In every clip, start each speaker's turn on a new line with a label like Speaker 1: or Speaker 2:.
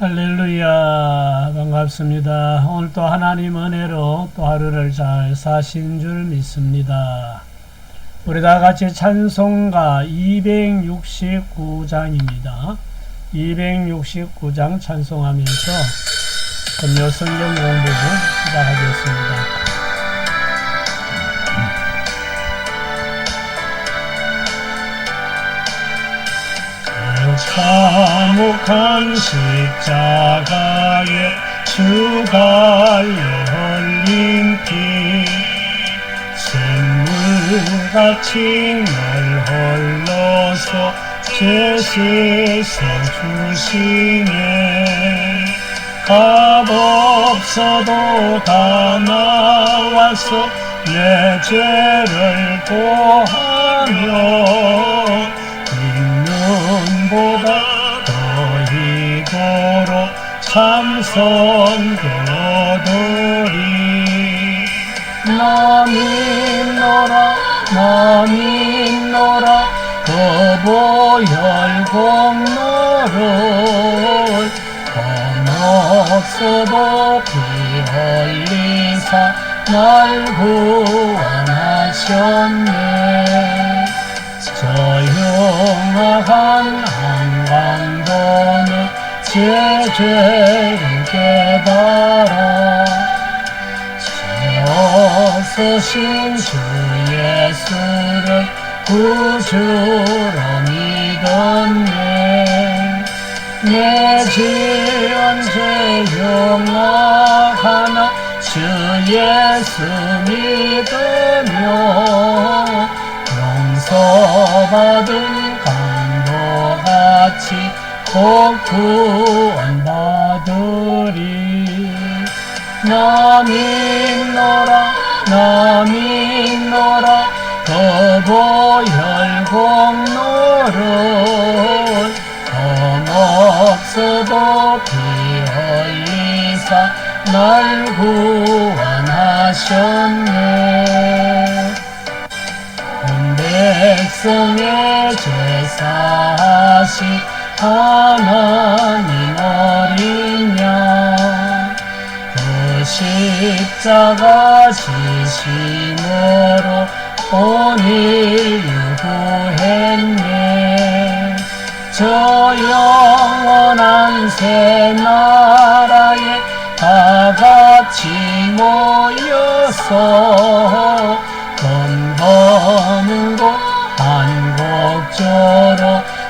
Speaker 1: 할렐루야, 반갑습니다. 오늘 또 하나님 은혜로 또 하루를 잘 사신 줄 믿습니다. 우리 다 같이 찬송가 269장입니다. 269장 찬송하면서 금요 성경 공부를 시작하겠습니다. 참혹한 십자가에 주 갈려 흘린 피 샘물같이 널 흘러서 죄 씻어 주시네. 값없어도 다 나와서 내 죄를 고하며 보다 더 이도록 참선교들이 나 믿노라 나 믿노라 거보열공로를 범없어도 피 흘리사 날 구원하셨네. 조용한 한강도는 제 죄를 깨달아 죄없으신 주 예수를 구주로 믿었네. 내 지은 죄 용납하나 주 예수 믿으며 용서받은 강도같이 꼭 구원받으리. 나 믿노라 나 믿노라 거보열공로를 범없어도 피 흘리사 날 구원하셨네. 백성의 죄사하신 하나님 어린 양 그 십자가 지심으로 온 인류 구했네. 저 영원한 새 나라에 다 같이 모여서 검거는 곳 한곡조로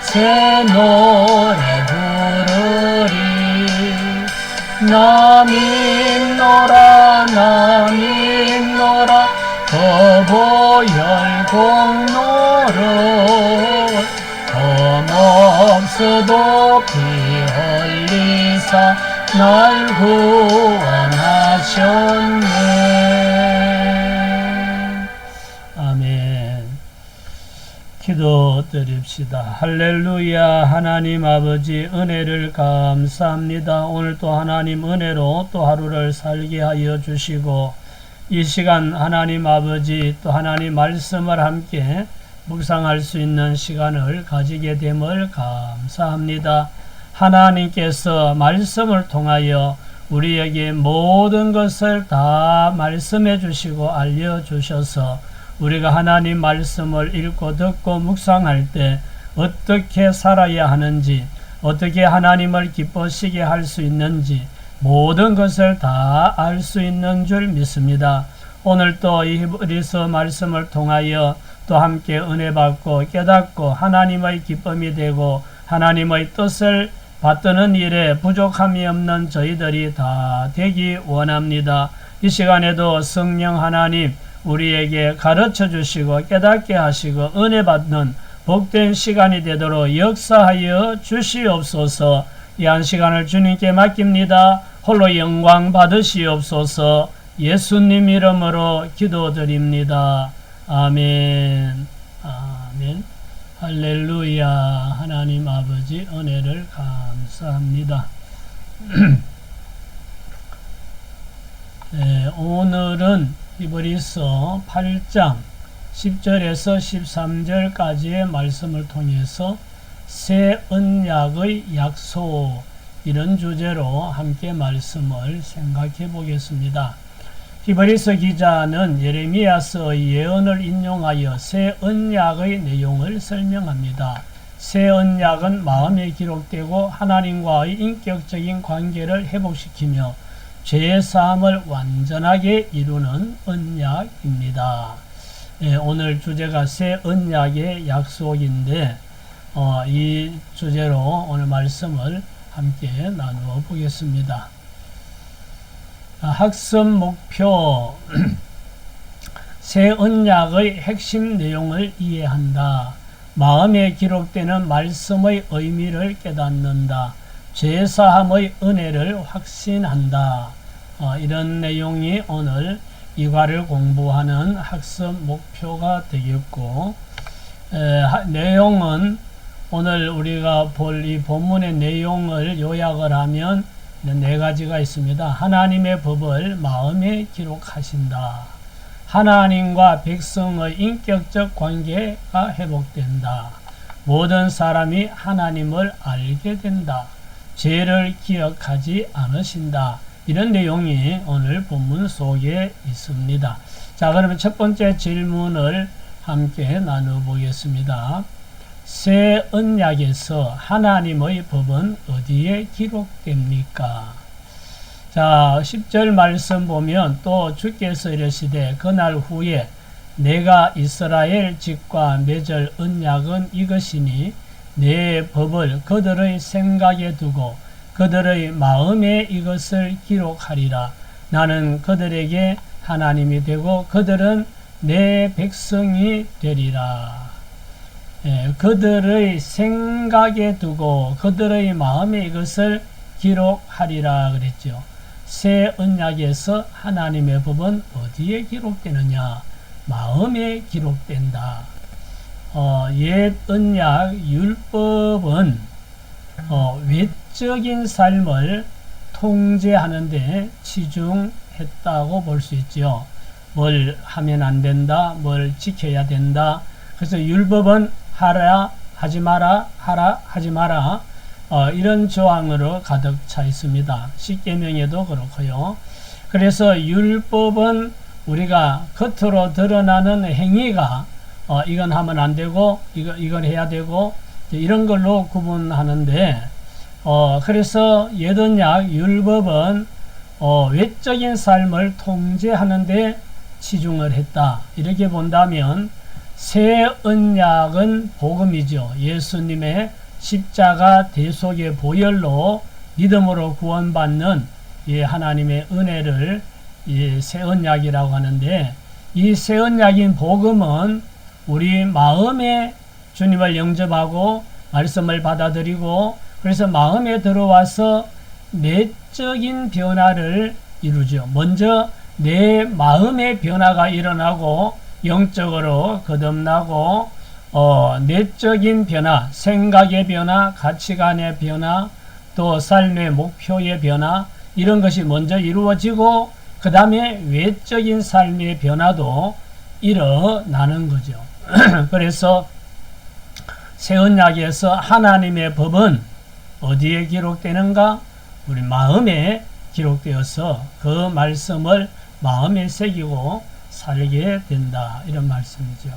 Speaker 1: 새 노래 부르리. 나 믿노라 나 믿노라 거보열공로를 범없어도 피 흘리사 날 구원하셨네. 기도드립시다. 할렐루야. 하나님 아버지 은혜를 감사합니다. 오늘 또 하나님 은혜로 또 하루를 살게 하여 주시고 이 시간 하나님 아버지 또 하나님 말씀을 함께 묵상할 수 있는 시간을 가지게 됨을 감사합니다. 하나님께서 말씀을 통하여 우리에게 모든 것을 다 말씀해 주시고 알려주셔서 우리가 하나님 말씀을 읽고 듣고 묵상할 때 어떻게 살아야 하는지, 어떻게 하나님을 기쁘시게 할 수 있는지 모든 것을 다 알 수 있는 줄 믿습니다. 오늘 또 이 히브리서 말씀을 통하여 또 함께 은혜 받고 깨닫고 하나님의 기쁨이 되고 하나님의 뜻을 받드는 일에 부족함이 없는 저희들이 다 되기 원합니다. 이 시간에도 성령 하나님 우리에게 가르쳐 주시고 깨닫게 하시고 은혜 받는 복된 시간이 되도록 역사하여 주시옵소서. 이 한 시간을 주님께 맡깁니다. 홀로 영광 받으시옵소서. 예수님 이름으로 기도드립니다. 아멘. 아멘. 할렐루야. 하나님 아버지 은혜를 감사합니다. 네, 오늘은 히브리서 8장 10절에서 13절까지의 말씀을 통해서 새 언약의 약속, 이런 주제로 함께 말씀을 생각해 보겠습니다. 히브리서 기자는 예레미야서의 예언을 인용하여 새 언약의 내용을 설명합니다. 새 언약은 마음에 기록되고 하나님과의 인격적인 관계를 회복시키며 죄의 사함을 완전하게 이루는 언약입니다. 오늘 주제가 새 언약의 약속인데 이 주제로 오늘 말씀을 함께 나누어 보겠습니다. 학습 목표 새 언약의 핵심 내용을 이해한다. 마음에 기록되는 말씀의 의미를 깨닫는다. 죄사함의 은혜를 확신한다. 이런 내용이 오늘 이과를 공부하는 학습 목표가 되겠고, 내용은 오늘 우리가 볼 이 본문의 내용을 요약을 하면 네 가지가 있습니다. 하나님의 법을 마음에 기록하신다. 하나님과 백성의 인격적 관계가 회복된다. 모든 사람이 하나님을 알게 된다. 죄를 기억하지 않으신다. 이런 내용이 오늘 본문 속에 있습니다. 자, 그러면 첫 번째 질문을 함께 나눠보겠습니다. 새 언약에서 하나님의 법은 어디에 기록됩니까? 자, 10절 말씀 보면 또 주께서 이르시되 그날 후에 내가 이스라엘 집과 맺을 언약은 이것이니 내 법을 그들의 생각에 두고 그들의 마음에 이것을 기록하리라. 나는 그들에게 하나님이 되고 그들은 내 백성이 되리라. 그들의 생각에 두고 그들의 마음에 이것을 기록하리라 그랬죠. 새 언약에서 하나님의 법은 어디에 기록되느냐? 마음에 기록된다. 옛 언약 율법은 외적인 삶을 통제하는 데 치중했다고 볼 수 있죠. 뭘 하면 안 된다, 뭘 지켜야 된다. 그래서 율법은 하라, 하지 마라, 하라, 하지 마라. 이런 조항으로 가득 차 있습니다. 십계명에도 그렇고요. 그래서 율법은 우리가 겉으로 드러나는 행위가 이건 하면 안 되고 이건 해야 되고 이런 걸로 구분하는데 그래서 옛 언약 율법은 외적인 삶을 통제하는 데 치중을 했다. 이렇게 본다면 새 언약은 복음이죠. 예수님의 십자가 대속의 보혈로 믿음으로 구원받는 하나님의 은혜를 새 언약이라고 하는데, 이 새 언약인 복음은 우리 마음에 주님을 영접하고 말씀을 받아들이고 그래서 마음에 들어와서 내적인 변화를 이루죠. 먼저 내 마음의 변화가 일어나고 영적으로 거듭나고 내적인 변화, 생각의 변화, 가치관의 변화, 또 삶의 목표의 변화, 이런 것이 먼저 이루어지고 그 다음에 외적인 삶의 변화도 일어나는 거죠. 그래서 새 언약에서 하나님의 법은 어디에 기록되는가? 우리 마음에 기록되어서 그 말씀을 마음에 새기고 살게 된다. 이런 말씀이죠.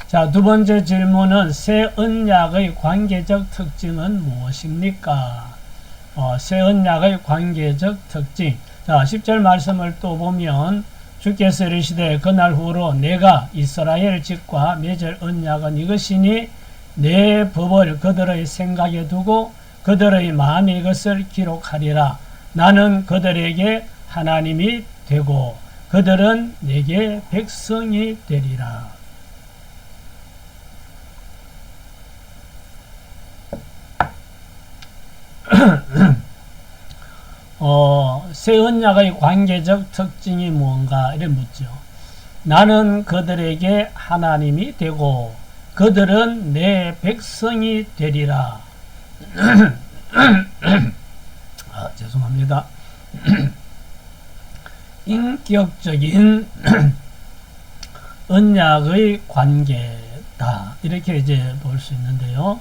Speaker 1: 자, 두 번째 질문은 새 언약의 관계적 특징은 무엇입니까? 새 언약의 관계적 특징. 자, 10절 말씀을 또 보면 주께서 이르시되 그날 후로 내가 이스라엘 집과 맺을 언약은 이것이니 내 법을 그들의 생각에 두고 그들의 마음에 이것을 기록하리라. 나는 그들에게 하나님이 되고 그들은 내게 백성이 되리라. 새 언약의 관계적 특징이 무언가 이래 묻죠. 나는 그들에게 하나님이 되고 그들은 내 백성이 되리라. 죄송합니다. 인격적인 언약의 관계다. 이렇게 이제 볼 수 있는데요.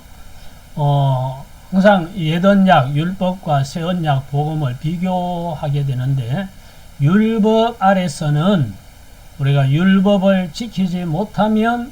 Speaker 1: 항상 옛언약 율법과 새언약 복음을 비교하게 되는데, 율법 아래서는 우리가 율법을 지키지 못하면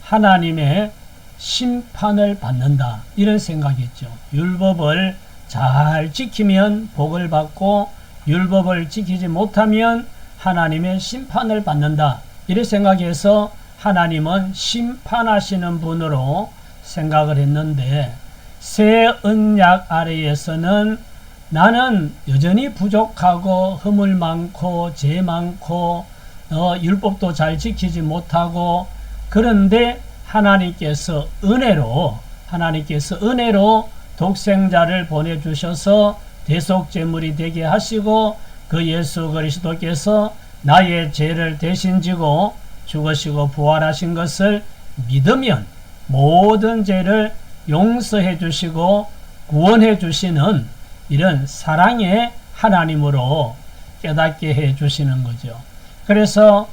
Speaker 1: 하나님의 심판을 받는다, 이런 생각이 있죠. 율법을 잘 지키면 복을 받고 율법을 지키지 못하면 하나님의 심판을 받는다, 이런 생각해서 하나님은 심판하시는 분으로 생각을 했는데, 새 언약 아래에서는 나는 여전히 부족하고 허물 많고 죄 많고 율법도 잘 지키지 못하고, 그런데 하나님께서 은혜로 독생자를 보내주셔서 대속제물이 되게 하시고, 그 예수 그리스도께서 나의 죄를 대신 지고 죽으시고 부활하신 것을 믿으면 모든 죄를 용서해 주시고 구원해 주시는 이런 사랑의 하나님으로 깨닫게 해 주시는 거죠. 그래서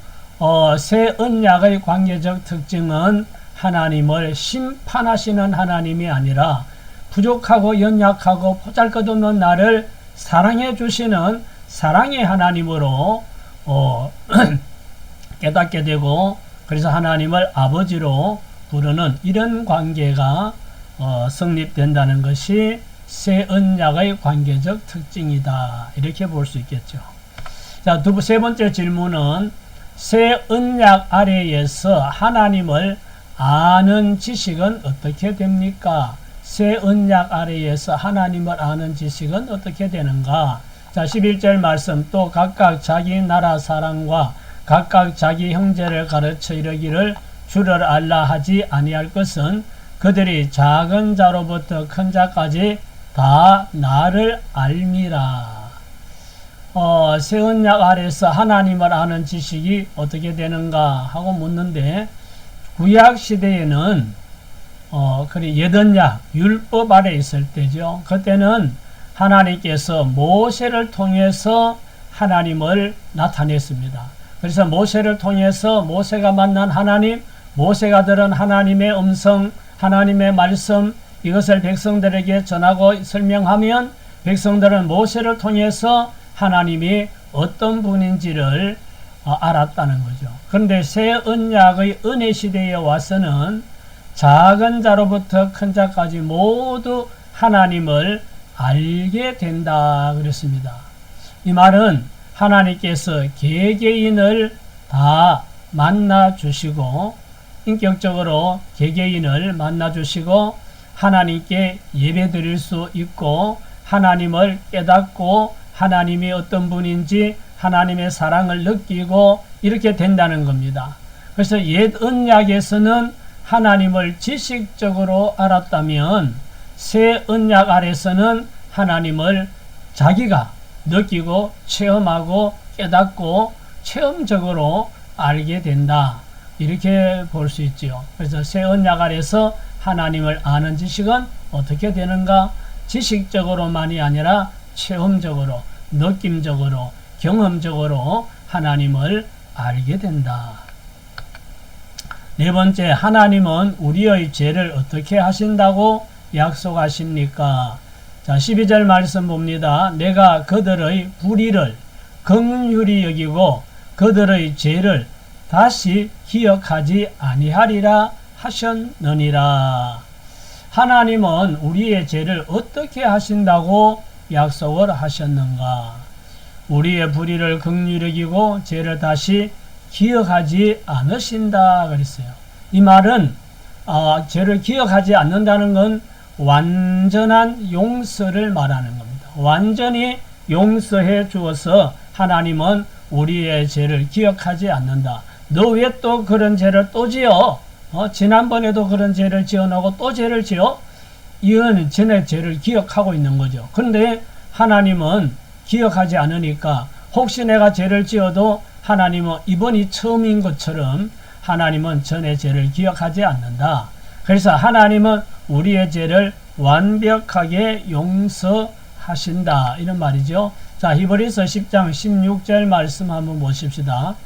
Speaker 1: 새 언약의 관계적 특징은 하나님을 심판하시는 하나님이 아니라 부족하고 연약하고 보잘것없는 나를 사랑해 주시는 사랑의 하나님으로 깨닫게 되고, 그래서 하나님을 아버지로 부르는 이런 관계가 성립된다는 것이 새 언약의 관계적 특징이다, 이렇게 볼 수 있겠죠. 자, 세 번째 질문은 새 언약 아래에서 하나님을 아는 지식은 어떻게 됩니까? 새 언약 아래에서 하나님을 아는 지식은 어떻게 되는가? 자, 11절 말씀, 또 각각 자기 나라 사람과 각각 자기 형제를 가르쳐 이르기를 주를 알라 하지 아니할 것은 그들이 작은 자로부터 큰 자까지 다 나를 알미라. 새 언약 아래서 하나님을 아는 지식이 어떻게 되는가 하고 묻는데, 구약 시대에는 옛 언약 율법 아래 있을 때죠. 그때는 하나님께서 모세를 통해서 하나님을 나타냈습니다. 그래서 모세를 통해서 모세가 만난 하나님, 모세가 들은 하나님의 음성, 하나님의 말씀, 이것을 백성들에게 전하고 설명하면 백성들은 모세를 통해서 하나님이 어떤 분인지를 알았다는 거죠. 그런데 새 언약의 은혜 시대에 와서는 작은 자로부터 큰 자까지 모두 하나님을 알게 된다 그랬습니다. 이 말은 하나님께서 개개인을 다 만나 주시고, 인격적으로 개개인을 만나 주시고 하나님께 예배 드릴 수 있고, 하나님을 깨닫고 하나님이 어떤 분인지 하나님의 사랑을 느끼고 이렇게 된다는 겁니다. 그래서 옛 언약에서는 하나님을 지식적으로 알았다면 새 언약 아래서는 하나님을 자기가 느끼고 체험하고 깨닫고 체험적으로 알게 된다, 이렇게 볼 수 있지요. 그래서 새 언약 아래서 하나님을 아는 지식은 어떻게 되는가? 지식적으로만이 아니라 체험적으로, 느낌적으로, 경험적으로 하나님을 알게 된다. 네 번째, 하나님은 우리의 죄를 어떻게 하신다고 약속하십니까? 자, 12절 말씀 봅니다. 내가 그들의 불의를 긍휼히 여기고 그들의 죄를 다시 기억하지 아니하리라 하셨느니라. 하나님은 우리의 죄를 어떻게 하신다고 약속을 하셨는가? 우리의 불의를 긍휼히 여기고 죄를 다시 기억하지 않으신다 그랬어요. 이 말은 죄를 기억하지 않는다는 건 완전한 용서를 말하는 겁니다. 완전히 용서해 주어서 하나님은 우리의 죄를 기억하지 않는다. 너 왜 또 그런 죄를 또 지어? 지난번에도 그런 죄를 지어놓고 또 죄를 지어? 이건 전에 죄를 기억하고 있는 거죠. 그런데 하나님은 기억하지 않으니까 혹시 내가 죄를 지어도 하나님은 이번이 처음인 것처럼 하나님은 전에 죄를 기억하지 않는다. 그래서 하나님은 우리의 죄를 완벽하게 용서하신다, 이런 말이죠. 자, 히브리서 10장 16절 말씀 한번 보십시다.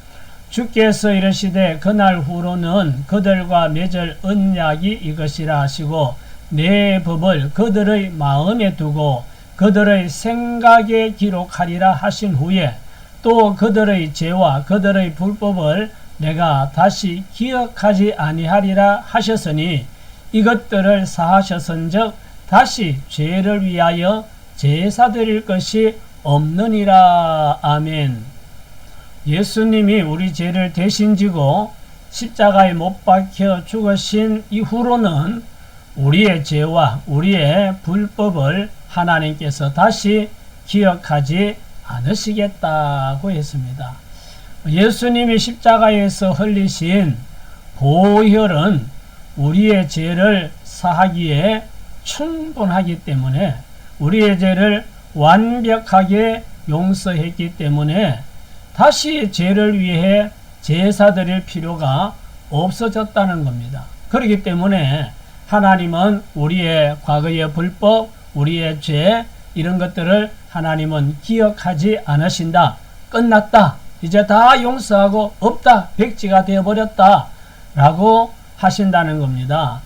Speaker 1: 주께서 이르시되 그날 후로는 그들과 맺을 언약이 이것이라 하시고 내 법을 그들의 마음에 두고 그들의 생각에 기록하리라 하신 후에 또 그들의 죄와 그들의 불법을 내가 다시 기억하지 아니하리라 하셨으니 이것들을 사하셨은즉 다시 죄를 위하여 제사 드릴 것이 없느니라. 아멘. 예수님이 우리 죄를 대신 지고 십자가에 못 박혀 죽으신 이후로는 우리의 죄와 우리의 불법을 하나님께서 다시 기억하지 않으시겠다고 했습니다. 예수님이 십자가에서 흘리신 보혈은 우리의 죄를 사하기에 충분하기 때문에 우리의 죄를 완벽하게 용서했기 때문에 다시 죄를 위해 제사 드릴 필요가 없어졌다는 겁니다. 그렇기 때문에 하나님은 우리의 과거의 불법, 우리의 죄 이런 것들을 하나님은 기억하지 않으신다. 끝났다. 이제 다 용서하고 없다. 백지가 되어버렸다. 라고 하신다는 겁니다.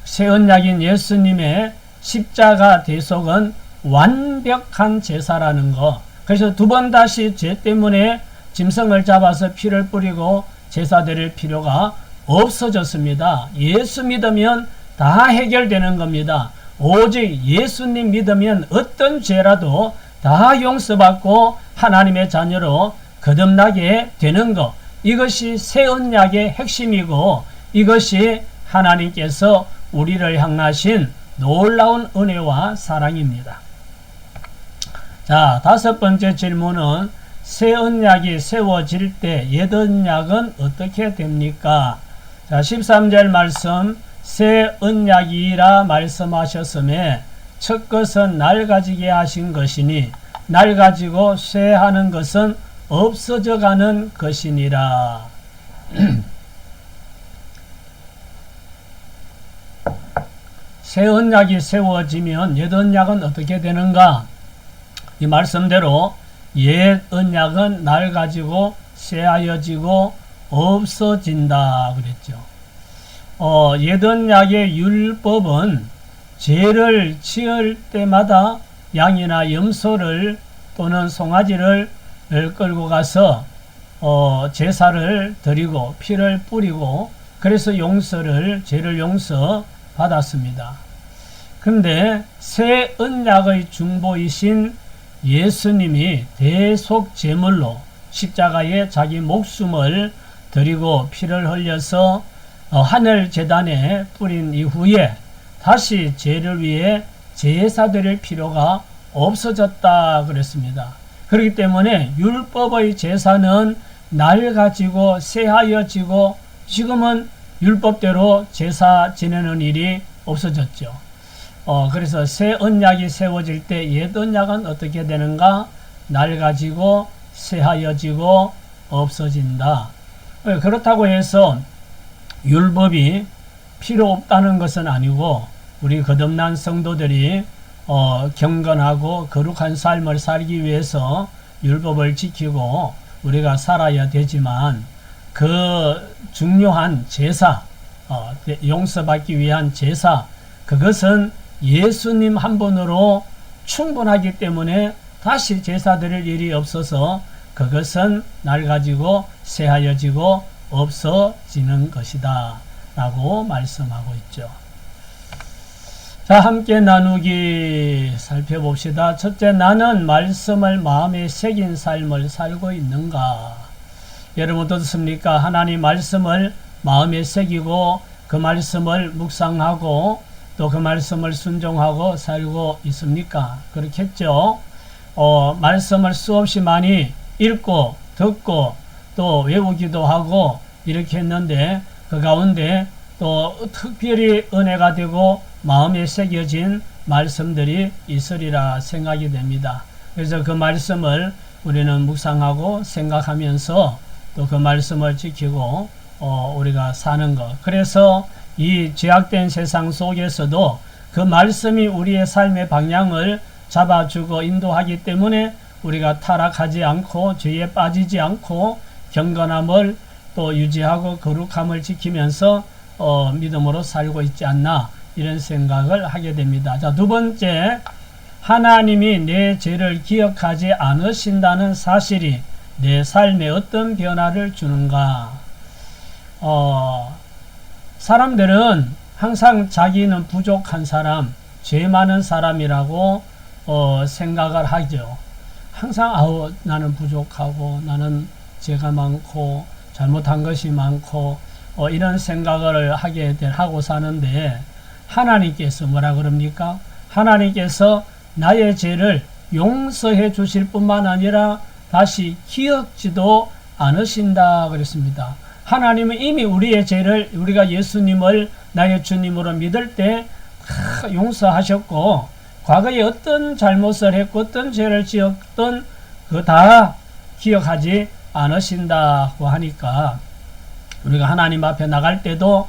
Speaker 1: 새 언약인 예수님의 십자가 대속은 완벽한 제사라는 거. 그래서 두 번 다시 죄 때문에 짐승을 잡아서 피를 뿌리고 제사 드릴 필요가 없어졌습니다. 예수 믿으면 다 해결되는 겁니다. 오직 예수님 믿으면 어떤 죄라도 다 용서받고 하나님의 자녀로 거듭나게 되는 것. 이것이 새 언약의 핵심이고 이것이 하나님께서 우리를 향하신 놀라운 은혜와 사랑입니다. 자, 다섯 번째 질문은 새 언약이 세워질 때 옛 언약은 어떻게 됩니까? 자, 13절 말씀 새 언약이라 말씀하셨음에 첫 것은 낡아지게 하신 것이니 낡아지고 쇠하는 것은 없어져 가는 것이니라. 새 언약이 세워지면 옛 언약은 어떻게 되는가? 이 말씀대로 옛 언약은 낡아지고 쇠하여지고 없어진다 그랬죠. 옛 언약의 율법은 죄를 지을 때마다 양이나 염소를 또는 송아지를 끌고 가서 제사를 드리고 피를 뿌리고 그래서 죄를 용서 받았습니다. 그런데 새 언약의 중보이신 예수님이 대속 제물로 십자가에 자기 목숨을 드리고 피를 흘려서 하늘 제단에 뿌린 이후에 다시 죄를 위해 제사 드릴 필요가 없어졌다 그랬습니다. 그렇기 때문에 율법의 제사는 낡아지고 쇠하여지고 지금은 율법대로 제사 지내는 일이 없어졌죠. 그래서 새 언약이 세워질 때 옛 언약은 어떻게 되는가? 낡아지고 쇠하여지고 없어진다. 그렇다고 해서 율법이 필요 없다는 것은 아니고 우리 거듭난 성도들이 경건하고 거룩한 삶을 살기 위해서 율법을 지키고 우리가 살아야 되지만 그 중요한 제사, 용서받기 위한 제사, 그것은 예수님 한 분으로 충분하기 때문에 다시 제사 드릴 일이 없어서 그것은 낡아지고 쇠하여지고 없어지는 것이다 라고 말씀하고 있죠. 자, 함께 나누기 살펴봅시다. 첫째, 나는 말씀을 마음에 새긴 삶을 살고 있는가? 여러분 어떻습니까? 하나님 말씀을 마음에 새기고 그 말씀을 묵상하고 또 그 말씀을 순종하고 살고 있습니까? 그렇겠죠? 말씀을 수없이 많이 읽고 듣고 또 외우기도 하고 이렇게 했는데 그 가운데 또 특별히 은혜가 되고 마음에 새겨진 말씀들이 있으리라 생각이 됩니다. 그래서 그 말씀을 우리는 묵상하고 생각하면서 또 그 말씀을 지키고 우리가 사는 것. 그래서 이 죄악된 세상 속에서도 그 말씀이 우리의 삶의 방향을 잡아주고 인도하기 때문에 우리가 타락하지 않고 죄에 빠지지 않고 경건함을 또 유지하고 거룩함을 지키면서 믿음으로 살고 있지 않나 이런 생각을 하게 됩니다. 자, 두 번째, 하나님이 내 죄를 기억하지 않으신다는 사실이 내 삶에 어떤 변화를 주는가? 사람들은 항상 자기는 부족한 사람, 죄 많은 사람이라고 생각을 하죠. 항상 나는 부족하고 나는 죄가 많고 잘못한 것이 많고 이런 생각을 하고 사는데, 하나님께서 뭐라 그럽니까? 하나님께서 나의 죄를 용서해 주실 뿐만 아니라 다시 기억지도 않으신다 그랬습니다. 하나님은 이미 우리의 죄를, 우리가 예수님을 나의 주님으로 믿을 때 용서하셨고, 과거에 어떤 잘못을 했고 어떤 죄를 지었던 그거 다 기억하지 않으신다고 하니까, 우리가 하나님 앞에 나갈 때도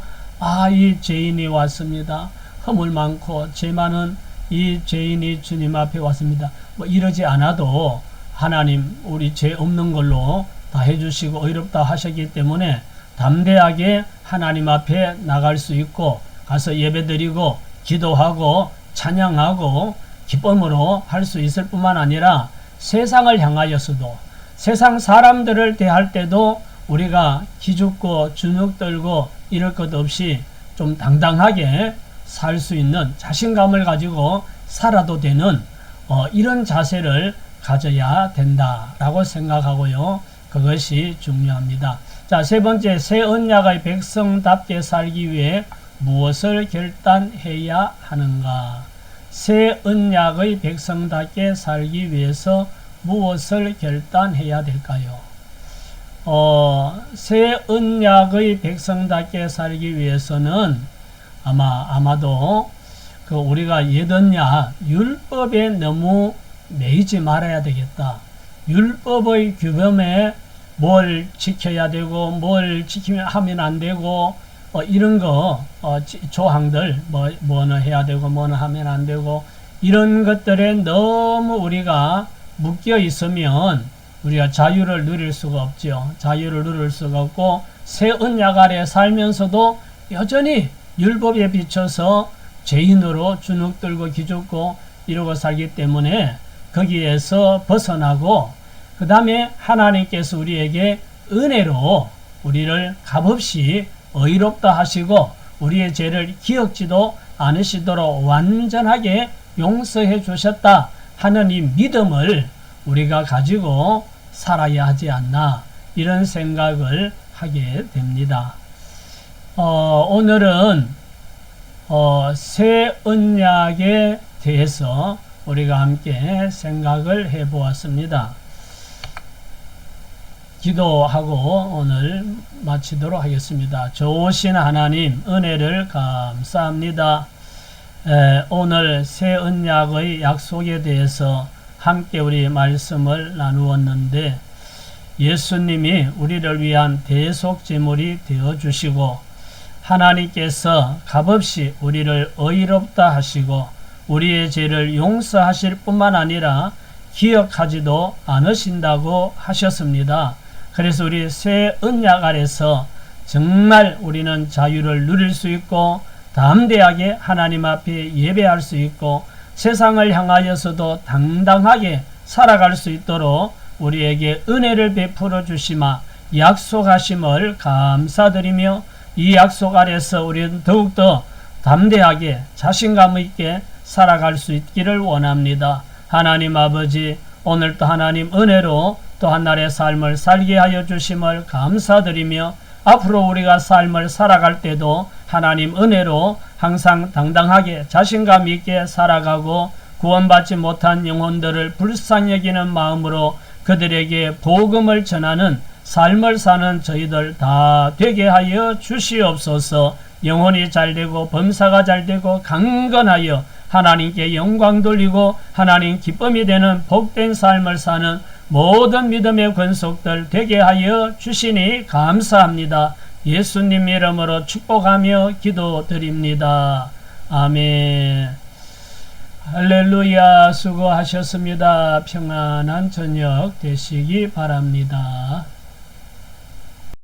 Speaker 1: 이 죄인이 왔습니다. 허물 많고 죄 많은 이 죄인이 주님 앞에 왔습니다. 이러지 않아도 하나님 우리 죄 없는 걸로 다 해주시고 의롭다 하셨기 때문에 담대하게 하나님 앞에 나갈 수 있고, 가서 예배드리고 기도하고 찬양하고 기쁨으로 할 수 있을 뿐만 아니라, 세상을 향하여서도, 세상 사람들을 대할 때도 우리가 기죽고 주눅들고 이럴 것 없이 좀 당당하게 살 수 있는 자신감을 가지고 살아도 되는 이런 자세를 가져야 된다라고 생각하고요. 그것이 중요합니다. 자, 세 번째, 새 언약의 백성답게 살기 위해 무엇을 결단해야 하는가? 새 언약의 백성답게 살기 위해서 무엇을 결단해야 될까요? 새 언약의 백성답게 살기 위해서는 아마도 우리가 옛 언약 율법에 너무 매이지 말아야 되겠다. 율법의 규범에 뭘 지켜야 되고 뭘 지키면 하면 안 되고 이런 거 조항들 뭐는 해야 되고 뭐는 하면 안 되고 이런 것들에 너무 우리가 묶여 있으면 우리가 자유를 누릴 수가 없죠. 자유를 누릴 수가 없고, 새 언약 아래 살면서도 여전히 율법에 비춰서 죄인으로 주눅들고 기죽고 이러고 살기 때문에 거기에서 벗어나고, 그 다음에 하나님께서 우리에게 은혜로 우리를 값없이 의롭다 하시고 우리의 죄를 기억지도 않으시도록 완전하게 용서해 주셨다 하는 이 믿음을 우리가 가지고 살아야 하지 않나, 이런 생각을 하게 됩니다. 오늘은 새 언약에 대해서 우리가 함께 생각을 해 보았습니다. 기도하고 오늘 마치도록 하겠습니다. 좋으신 하나님, 은혜를 감사합니다. 오늘 새 언약의 약속에 대해서 함께 우리 말씀을 나누었는데, 예수님이 우리를 위한 대속제물이 되어주시고 하나님께서 값없이 우리를 의롭다 하시고 우리의 죄를 용서하실 뿐만 아니라 기억하지도 않으신다고 하셨습니다. 그래서 우리 새 언약 아래서 정말 우리는 자유를 누릴 수 있고 담대하게 하나님 앞에 예배할 수 있고 세상을 향하여서도 당당하게 살아갈 수 있도록 우리에게 은혜를 베풀어 주시마 약속하심을 감사드리며, 이 약속 아래서 우리는 더욱더 담대하게 자신감 있게 살아갈 수 있기를 원합니다. 하나님 아버지, 오늘도 하나님 은혜로 또 한날의 삶을 살게 하여 주심을 감사드리며, 앞으로 우리가 삶을 살아갈 때도 하나님 은혜로 항상 당당하게 자신감 있게 살아가고 구원받지 못한 영혼들을 불쌍히 여기는 마음으로 그들에게 복음을 전하는 삶을 사는 저희들 다 되게 하여 주시옵소서. 영혼이 잘되고 범사가 잘되고 강건하여 하나님께 영광 돌리고 하나님 기쁨이 되는 복된 삶을 사는 모든 믿음의 권속들 되게 하여 주시니 감사합니다. 예수님 이름으로 축복하며 기도드립니다. 아멘. 할렐루야. 수고하셨습니다. 평안한 저녁 되시기 바랍니다.